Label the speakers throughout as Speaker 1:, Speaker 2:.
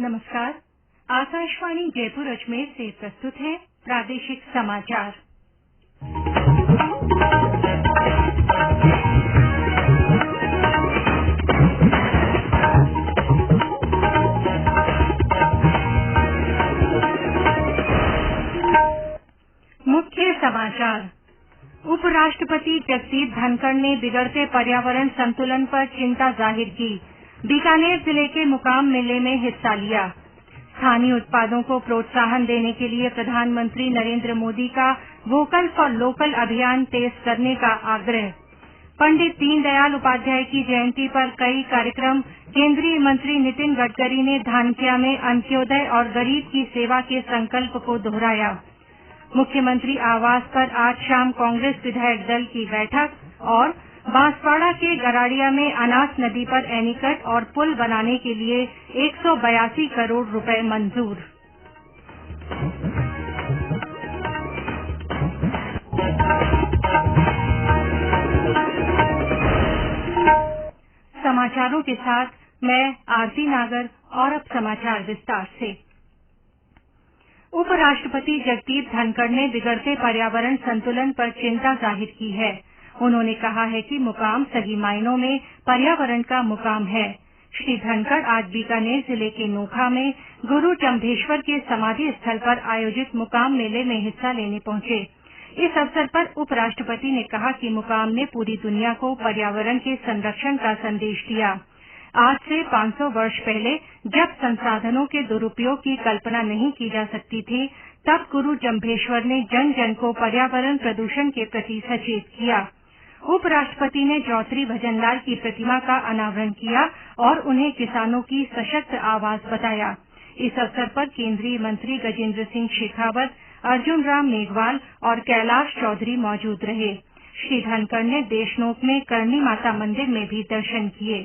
Speaker 1: नमस्कार। आकाशवाणी जयपुर अजमेर से प्रस्तुत है प्रादेशिक समाचार। मुख्य समाचार। उपराष्ट्रपति जगदीप धनखड़ ने बिगड़ते पर्यावरण संतुलन पर चिंता जाहिर की। बीकानेर जिले के मुकाम मेले में हिस्सा लिया। स्थानीय उत्पादों को प्रोत्साहन देने के लिए प्रधानमंत्री नरेंद्र मोदी का वोकल फॉर लोकल अभियान तेज करने का आग्रह। पंडित दीनदयाल उपाध्याय की जयंती पर कई कार्यक्रम। केंद्रीय मंत्री नितिन गडकरी ने धानक्या में अंत्योदय और गरीब की सेवा के संकल्प को दोहराया। मुख्यमंत्री आवास पर आज शाम कांग्रेस विधायक दल की बैठक और बांसवाड़ा के गराड़िया में अनास नदी पर एनीकट और पुल बनाने के लिए 182 करोड़ रुपए मंजूर। समाचारों के साथ मैं आरती नागर और अब समाचार विस्तार से। उपराष्ट्रपति जगदीप धनखड़ ने बिगड़ते पर्यावरण संतुलन पर चिंता जाहिर की है। उन्होंने कहा है कि मुकाम सही मायनों में पर्यावरण का मुकाम है। श्री धनखड़ आज बीकानेर जिले के नोखा में गुरु जम्भेश्वर के समाधि स्थल पर आयोजित मुकाम मेले में हिस्सा लेने पहुंचे। इस अवसर पर उपराष्ट्रपति ने कहा कि मुकाम ने पूरी दुनिया को पर्यावरण के संरक्षण का संदेश दिया। आज से 500 वर्ष पहले जब संसाधनों के दुरुपयोग की कल्पना नहीं की जा सकती थी, तब गुरु जम्भेश्वर ने जन जन को पर्यावरण प्रदूषण के प्रति सचेत किया। उपराष्ट्रपति ने चौधरी भजनलाल की प्रतिमा का अनावरण किया और उन्हें किसानों की सशक्त आवाज बताया। इस अवसर पर केंद्रीय मंत्री गजेंद्र सिंह शेखावत, अर्जुन राम मेघवाल और कैलाश चौधरी मौजूद रहे। श्री धनखड़ ने देशनोक में करणी माता मंदिर में भी दर्शन किए।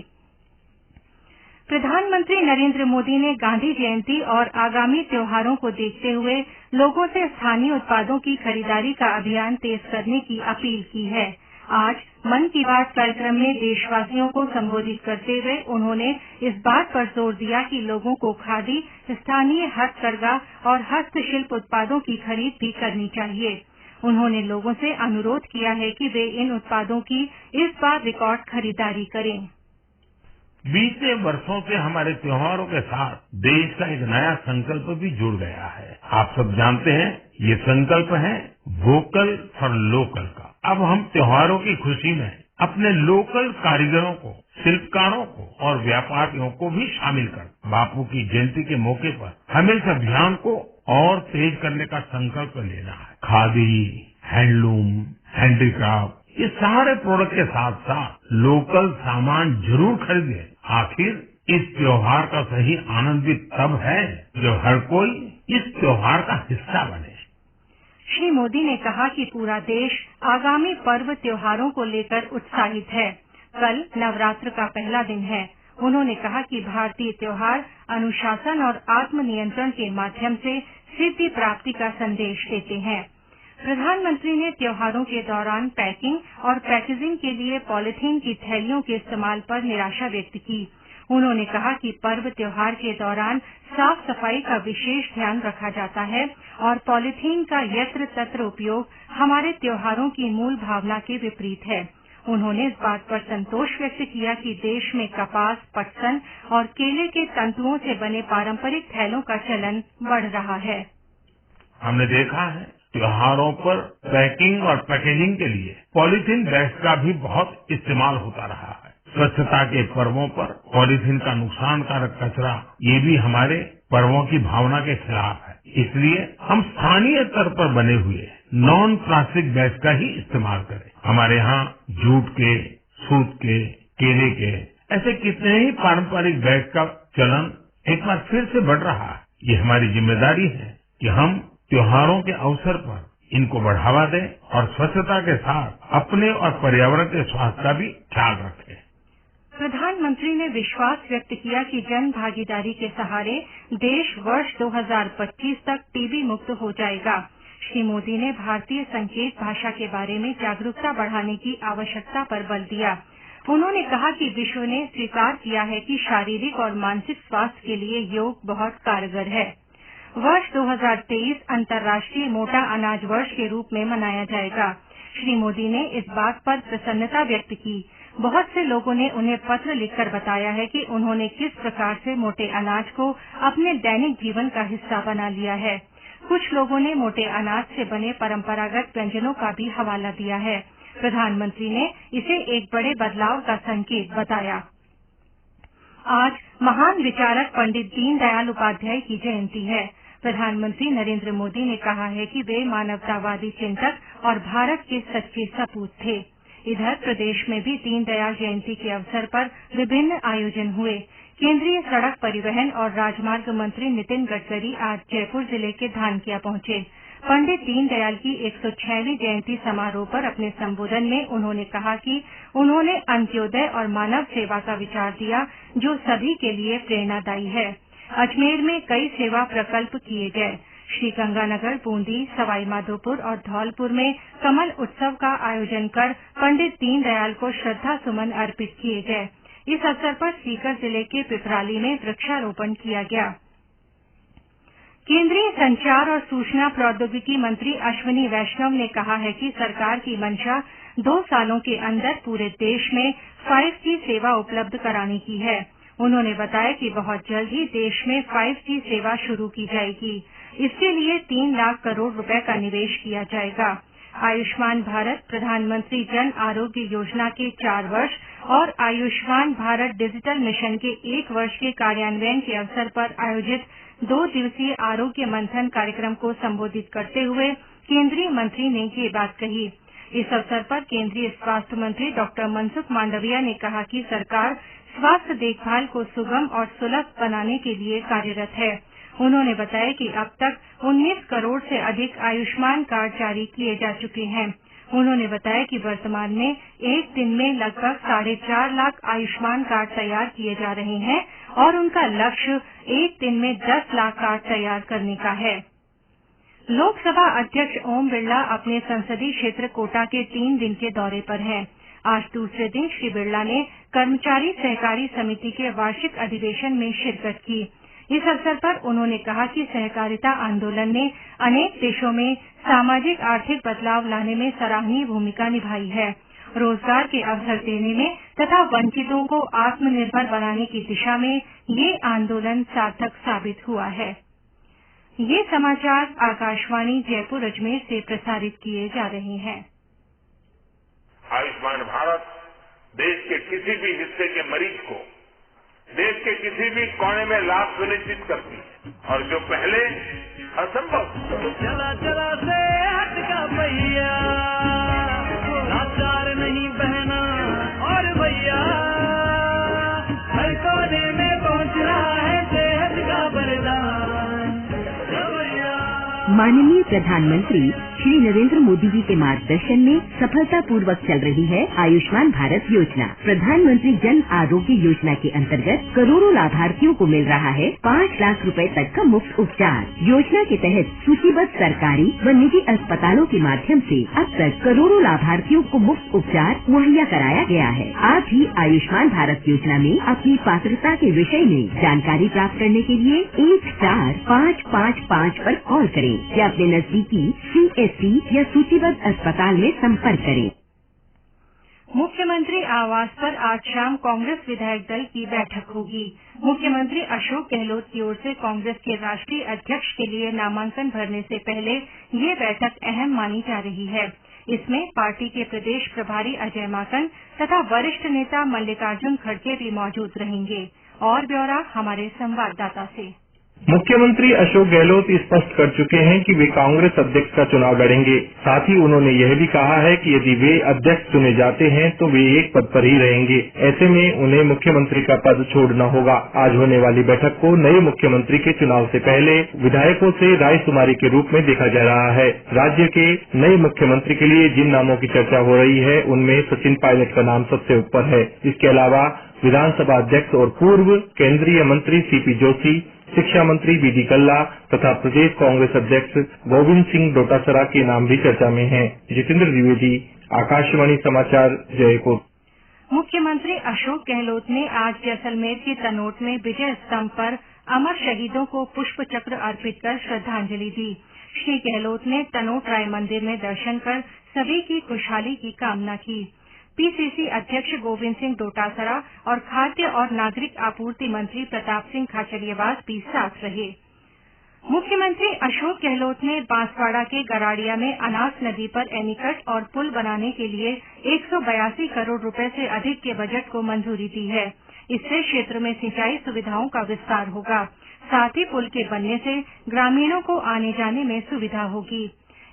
Speaker 1: प्रधानमंत्री नरेंद्र मोदी ने गांधी जयंती और आगामी त्योहारों को देखते हुए लोगों से स्थानीय उत्पादों की खरीदारी का अभियान तेज करने की अपील की है। आज मन की बात कार्यक्रम में देशवासियों को संबोधित करते हुए उन्होंने इस बात पर जोर दिया कि लोगों को खादी, स्थानीय हथकरघा और हस्तशिल्प उत्पादों की खरीद भी करनी चाहिए। उन्होंने लोगों से अनुरोध किया है कि वे इन उत्पादों की इस बार रिकॉर्ड खरीदारी करें।
Speaker 2: बीते वर्षों से हमारे त्योहारों के साथ देश का एक नया संकल्प भी जुड़ गया है। आप सब जानते हैं, ये संकल्प है वोकल फॉर लोकल का। अब हम त्योहारों की खुशी में अपने लोकल कारीगरों को, शिल्पकारों को और व्यापारियों को भी शामिल कर बापू की जयंती के मौके पर हमें इस अभियान को और तेज करने का संकल्प लेना है। खादी, हैंडलूम, हैंडीक्राफ्ट, ये सारे प्रोडक्ट के साथ साथ लोकल सामान जरूर खरीदें। आखिर इस त्योहार का सही आनंद भी तब है जब हर कोई इस त्योहार का हिस्सा बने।
Speaker 1: श्री मोदी ने कहा कि पूरा देश आगामी पर्व त्योहारों को लेकर उत्साहित है। कल नवरात्र का पहला दिन है। उन्होंने कहा कि भारतीय त्योहार अनुशासन और आत्मनियंत्रण के माध्यम से सिद्धि प्राप्ति का संदेश देते हैं। प्रधानमंत्री ने त्योहारों के दौरान पैकिंग और पैकेजिंग के लिए पॉलीथीन की थैलियों के इस्तेमाल पर निराशा व्यक्त की। उन्होंने कहा कि पर्व त्योहार के दौरान साफ सफाई का विशेष ध्यान रखा जाता है और पॉलीथीन का यत्र तत्र उपयोग हमारे त्योहारों की मूल भावना के विपरीत है। उन्होंने इस बात पर संतोष व्यक्त किया कि देश में कपास, पटसन और केले के तंतुओं से बने पारंपरिक थैलों का चलन बढ़ रहा है।
Speaker 2: हमने देखा है त्योहारों पर पैकिंग और पैकेजिंग के लिए पॉलीथीन बैग्स का भी बहुत इस्तेमाल होता रहा है। स्वच्छता के पर्वों पर पॉलीथीन का नुकसानकारक कचरा, ये भी हमारे पर्वों की भावना के खिलाफ है। इसलिए हम स्थानीय स्तर पर बने हुए नॉन प्लास्टिक बैग का ही इस्तेमाल करें। हमारे यहाँ जूट के, सूत के, केले के ऐसे कितने ही पारंपरिक बैग का चलन एक बार फिर से बढ़ रहा है। ये हमारी जिम्मेदारी है कि हम त्योहारों के अवसर पर इनको बढ़ावा दें और स्वच्छता के साथ अपने और पर्यावरण के स्वास्थ्य का भी ख्याल रखें।
Speaker 1: प्रधानमंत्री ने विश्वास व्यक्त किया कि जन भागीदारी के सहारे देश वर्ष 2025 तक टीबी मुक्त हो जाएगा। श्री मोदी ने भारतीय संकेत भाषा के बारे में जागरूकता बढ़ाने की आवश्यकता पर बल दिया। उन्होंने कहा कि विश्व ने स्वीकार किया है कि शारीरिक और मानसिक स्वास्थ्य के लिए योग बहुत कारगर है। वर्ष 2023 अंतर्राष्ट्रीय मोटा अनाज वर्ष के रूप में मनाया जाएगा। श्री मोदी ने इस बात पर प्रसन्नता व्यक्त की। बहुत से लोगों ने उन्हें पत्र लिखकर बताया है कि उन्होंने किस प्रकार से मोटे अनाज को अपने दैनिक जीवन का हिस्सा बना लिया है। कुछ लोगों ने मोटे अनाज से बने परंपरागत व्यंजनों का भी हवाला दिया है। प्रधानमंत्री ने इसे एक बड़े बदलाव का संकेत बताया। आज महान विचारक पंडित दीनदयाल उपाध्याय की जयंती है। प्रधानमंत्री नरेंद्र मोदी ने कहा है कि वे मानवतावादी चिंतक और भारत के सच्चे सपूत थे। इधर प्रदेश में भी दीनदयाल जयंती के अवसर पर विभिन्न आयोजन हुए। केंद्रीय सड़क परिवहन और राजमार्ग मंत्री नितिन गडकरी आज जयपुर जिले के धानक्या पहुंचे। पंडित दीनदयाल की 106वीं जयंती समारोह पर अपने संबोधन में उन्होंने कहा कि उन्होंने अंत्योदय और मानव सेवा का विचार दिया, जो सभी के लिए प्रेरणादायी है। अजमेर में कई सेवा प्रकल्प किए गए। श्रीगंगानगर, बूंदी, सवाईमाधोपुर और धौलपुर में कमल उत्सव का आयोजन कर पंडित दीनदयाल को श्रद्धा सुमन अर्पित किए गए। इस अवसर पर सीकर जिले के पिपराली में वृक्षारोपण किया गया। केंद्रीय संचार और सूचना प्रौद्योगिकी मंत्री अश्विनी वैष्णव ने कहा है कि सरकार की मंशा 2 सालों के अंदर पूरे देश में 5G सेवा उपलब्ध कराने की है। उन्होंने बताया कि बहुत जल्द ही देश में 5G सेवा शुरू की जाएगी। इसके लिए 3 लाख करोड़ रुपए का निवेश किया जाएगा। आयुष्मान भारत, प्रधानमंत्री जन आरोग्य योजना के 4 वर्ष और आयुष्मान भारत डिजिटल मिशन के 1 वर्ष के कार्यान्वयन के अवसर पर आयोजित 2 दिवसीय आरोग्य मंथन कार्यक्रम को संबोधित करते हुए केंद्रीय मंत्री ने ये बात कही। इस अवसर पर केंद्रीय स्वास्थ्य मंत्री डॉक्टर मनसुख मांडविया ने कहा कि सरकार स्वास्थ्य देखभाल को सुगम और सुलभ बनाने के लिए कार्यरत है। उन्होंने बताया कि अब तक 19 करोड़ से अधिक आयुष्मान कार्ड जारी किए जा चुके हैं। उन्होंने बताया कि वर्तमान में एक दिन में लगभग 4.5 लाख आयुष्मान कार्ड तैयार किए जा रहे हैं और उनका लक्ष्य एक दिन में 10 लाख कार्ड तैयार करने का है। लोकसभा अध्यक्ष ओम बिरला अपने संसदीय क्षेत्र कोटा के 3 दिन के दौरे पर हैं। आज दूसरे दिन श्री बिरला ने कर्मचारी सहकारी समिति के वार्षिक अधिवेशन में शिरकत की। इस अवसर पर उन्होंने कहा कि सहकारिता आंदोलन ने अनेक देशों में सामाजिक आर्थिक बदलाव लाने में सराहनीय भूमिका निभाई है। रोजगार के अवसर देने में तथा वंचितों को आत्मनिर्भर बनाने की दिशा में ये आंदोलन सार्थक साबित हुआ है। ये समाचार आकाशवाणी जयपुर अजमेर से प्रसारित किए जा रहे हैं।
Speaker 3: आयुष्मान भारत देश के किसी भी हिस्से के मरीज को देश के किसी भी कोने में लाभ सुनिश्चित करती है और जो पहले असंभव।
Speaker 4: चला चला से हटका भैया, लाचार नहीं बहना और भैया, हर कोने में पहुंच रहा है सेहत का वरदान।
Speaker 5: माननीय प्रधानमंत्री श्री नरेंद्र मोदी जी के मार्गदर्शन में सफलतापूर्वक चल रही है आयुष्मान भारत योजना। प्रधानमंत्री जन आरोग्य योजना के अंतर्गत करोड़ों लाभार्थियों को मिल रहा है 5 लाख रुपए तक का मुफ्त उपचार। योजना के तहत सूचीबद्ध सरकारी व निजी अस्पतालों के माध्यम से अब तक करोड़ों लाभार्थियों को मुफ्त उपचार मुहैया कराया गया है। आप भी आयुष्मान भारत योजना में अपनी पात्रता के विषय में जानकारी प्राप्त करने के लिए 14555 पर कॉल करें या अपने नजदीकी CSC या सूचीबद्ध अस्पताल में संपर्क करें।
Speaker 1: मुख्यमंत्री आवास पर आज शाम कांग्रेस विधायक दल की बैठक होगी। मुख्यमंत्री अशोक गहलोत की ओर से कांग्रेस के राष्ट्रीय अध्यक्ष के लिए नामांकन भरने से पहले ये बैठक अहम मानी जा रही है। इसमें पार्टी के प्रदेश प्रभारी अजय माकन तथा वरिष्ठ नेता मल्लिकार्जुन खड़गे भी मौजूद रहेंगे। और ब्यौरा हमारे संवाददाता से।
Speaker 6: मुख्यमंत्री अशोक गहलोत स्पष्ट कर चुके हैं कि वे कांग्रेस अध्यक्ष का चुनाव लड़ेंगे। साथ ही उन्होंने यह भी कहा है कि यदि वे अध्यक्ष चुने जाते हैं तो वे एक पद पर ही रहेंगे। ऐसे में उन्हें मुख्यमंत्री का पद छोड़ना होगा। आज होने वाली बैठक को नए मुख्यमंत्री के चुनाव से पहले विधायकों से रायशुमारी के रूप में देखा जा रहा है। राज्य के नए मुख्यमंत्री के लिए जिन नामों की चर्चा हो रही है उनमें सचिन पायलट का नाम सबसे ऊपर है। इसके अलावा विधानसभा अध्यक्ष और पूर्व केंद्रीय मंत्री CP जोशी, शिक्षा मंत्री BD कल्ला तथा प्रदेश कांग्रेस अध्यक्ष गोविंद सिंह डोटासरा के नाम भी चर्चा में हैं। जितेंद्र द्विवेदी, आकाशवाणी समाचार, जयपुर।
Speaker 1: मुख्यमंत्री अशोक गहलोत ने आज जैसलमेर के तनोट में विजय स्तंभ पर अमर शहीदों को पुष्प चक्र अर्पित कर श्रद्धांजलि दी। श्री गहलोत ने तनोट राय मंदिर में दर्शन कर सभी की खुशहाली की कामना की। पीसीसी अध्यक्ष गोविंद सिंह डोटासरा और खाद्य और नागरिक आपूर्ति मंत्री प्रताप सिंह खाचरियावास भी साथ रहे। मुख्यमंत्री अशोक गहलोत ने बांसवाड़ा के गराड़िया में अनास नदी पर एनीकट और पुल बनाने के लिए 182 करोड़ रुपए से अधिक के बजट को मंजूरी दी है। इससे क्षेत्र में सिंचाई सुविधाओं का विस्तार होगा। साथ ही पुल के बनने से ग्रामीणों को आने जाने में सुविधा होगी।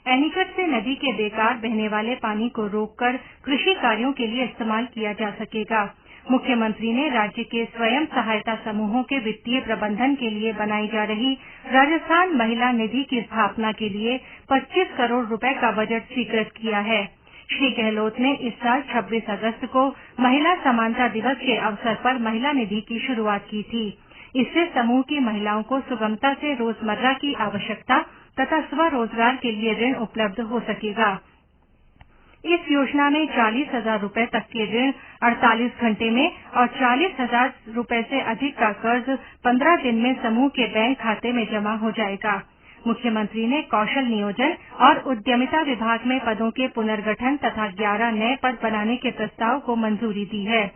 Speaker 1: एनीकट से नदी के बेकार बहने वाले पानी को रोककर कृषि कार्यों के लिए इस्तेमाल किया जा सकेगा। मुख्यमंत्री ने राज्य के स्वयं सहायता समूहों के वित्तीय प्रबंधन के लिए बनाई जा रही राजस्थान महिला निधि की स्थापना के लिए 25 करोड़ रुपए का बजट स्वीकृत किया है। श्री गहलोत ने इस साल 26 अगस्त को महिला समानता दिवस के अवसर पर महिला निधि की शुरुआत की थी। इससे समूह की महिलाओं को सुगमता से रोजमर्रा की आवश्यकता तथा स्वरोजगार के लिए ऋण उपलब्ध हो सकेगा। इस योजना में 40,000 रुपए तक के ऋण 48 घंटे में और 40,000 रुपए से अधिक का कर्ज 15 दिन में समूह के बैंक खाते में जमा हो जाएगा। मुख्यमंत्री ने कौशल नियोजन और उद्यमिता विभाग में पदों के पुनर्गठन तथा 11 नए पद बनाने के प्रस्ताव को मंजूरी दी है।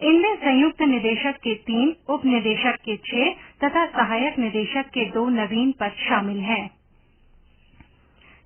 Speaker 1: इनमें संयुक्त निदेशक के 3, उप निदेशक के 6 तथा सहायक निदेशक के 2 नवीन पद शामिल हैं।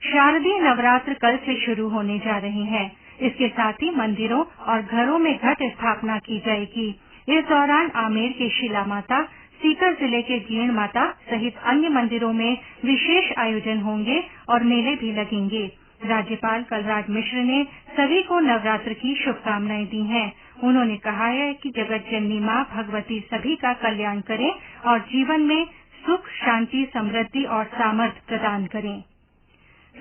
Speaker 1: शारदीय नवरात्र कल से शुरू होने जा रहे हैं। इसके साथ ही मंदिरों और घरों में घट स्थापना की जाएगी। इस दौरान आमेर के शिला माता, सीकर जिले के जीण माता सहित अन्य मंदिरों में विशेष आयोजन होंगे और मेले भी लगेंगे। राज्यपाल कलराज मिश्र ने सभी को नवरात्र की शुभकामनाएं दी हैं। उन्होंने कहा है कि जगत जननी मां भगवती सभी का कल्याण करें और जीवन में सुख, शांति, समृद्धि और सामर्थ्य प्रदान करें।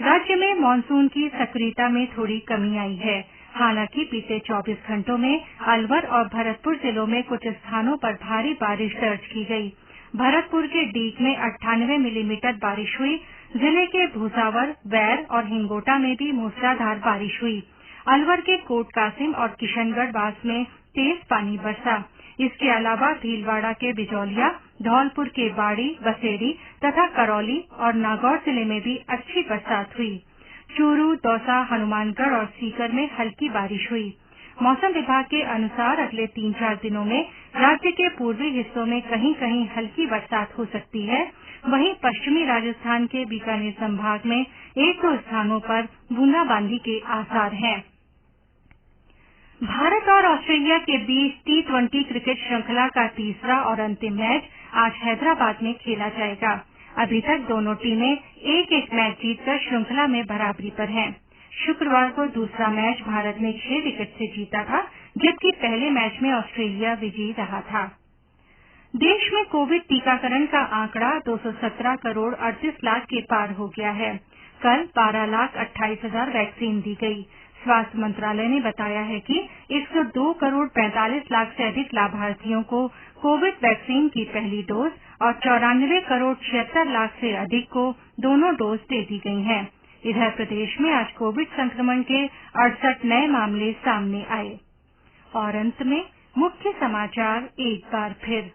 Speaker 1: राज्य में मानसून की सक्रियता में थोड़ी कमी आई है। हालांकि बीते 24 घंटों में अलवर और भरतपुर जिलों में कुछ स्थानों पर भारी बारिश दर्ज की गई। भरतपुर के डीग में 98 मिलीमीटर बारिश हुई। जिले के भूसावर, बैर और हिंगोटा में भी मूसलाधार बारिश हुई। अलवर के कोट कासिम और किशनगढ़ बास में तेज पानी बरसा। इसके अलावा भीलवाड़ा के बिजौलिया, धौलपुर के बाड़ी, बसेड़ी तथा करौली और नागौर जिले में भी अच्छी बरसात हुई। चूरू, दौसा, हनुमानगढ़ और सीकर में हल्की बारिश हुई। मौसम विभाग के अनुसार अगले 3-4 दिनों में राज्य के पूर्वी हिस्सों में कहीं-कहीं हल्की बरसात हो सकती है। वहीं पश्चिमी राजस्थान के बीकानेर संभाग में 1-2 स्थानों पर बूंदाबांदी के आसार हैं। भारत और ऑस्ट्रेलिया के बीच T20 क्रिकेट श्रृंखला का तीसरा और अंतिम मैच आज हैदराबाद में खेला जाएगा। अभी तक दोनों टीमें 1-1 मैच जीतकर श्रृंखला में बराबरी पर हैं। शुक्रवार को दूसरा मैच भारत ने 6 विकेट से जीता था, जबकि पहले मैच में ऑस्ट्रेलिया विजयी रहा था। देश में कोविड टीकाकरण का आंकड़ा 217 करोड़ 38 लाख के पार हो गया है। कल 12,28,000 वैक्सीन दी गई। स्वास्थ्य मंत्रालय ने बताया है कि 102 करोड़ 45 लाख से अधिक लाभार्थियों को कोविड वैक्सीन की पहली डोज और 94 करोड़ 76 लाख से अधिक को दोनों डोज दे दी गई हैं। इधर प्रदेश में आज कोविड संक्रमण के 68 नए मामले सामने आए। और अंत में मुख्य समाचार एक बार फिर।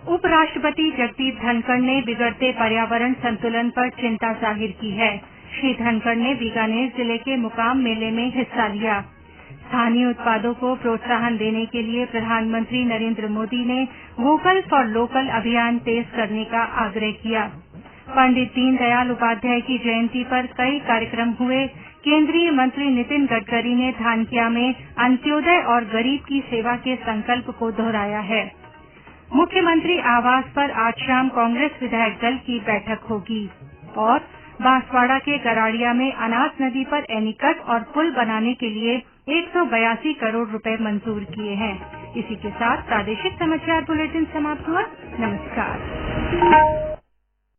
Speaker 1: उपराष्ट्रपति जगदीप धनखड़ ने बिगड़ते पर्यावरण संतुलन पर चिंता जाहिर की है। श्री धनखड़ ने बीकानेर जिले के मुकाम मेले में हिस्सा लिया। स्थानीय उत्पादों को प्रोत्साहन देने के लिए प्रधानमंत्री नरेंद्र मोदी ने वोकल फॉर लोकल अभियान तेज करने का आग्रह किया। पंडित दीनदयाल उपाध्याय की जयंती पर कई कार्यक्रम हुए। केंद्रीय मंत्री नितिन गडकरी ने धानक्या में अंत्योदय और गरीब की सेवा के संकल्प को दोहराया है। मुख्यमंत्री आवास पर आज शाम कांग्रेस विधायक दल की बैठक होगी। और बांसवाड़ा के गराड़िया में अनास नदी पर एनीकट और पुल बनाने के लिए 182 करोड़ रुपए मंजूर किए हैं। इसी के साथ प्रादेशिक समाचार बुलेटिन समाप्त हुआ। नमस्कार।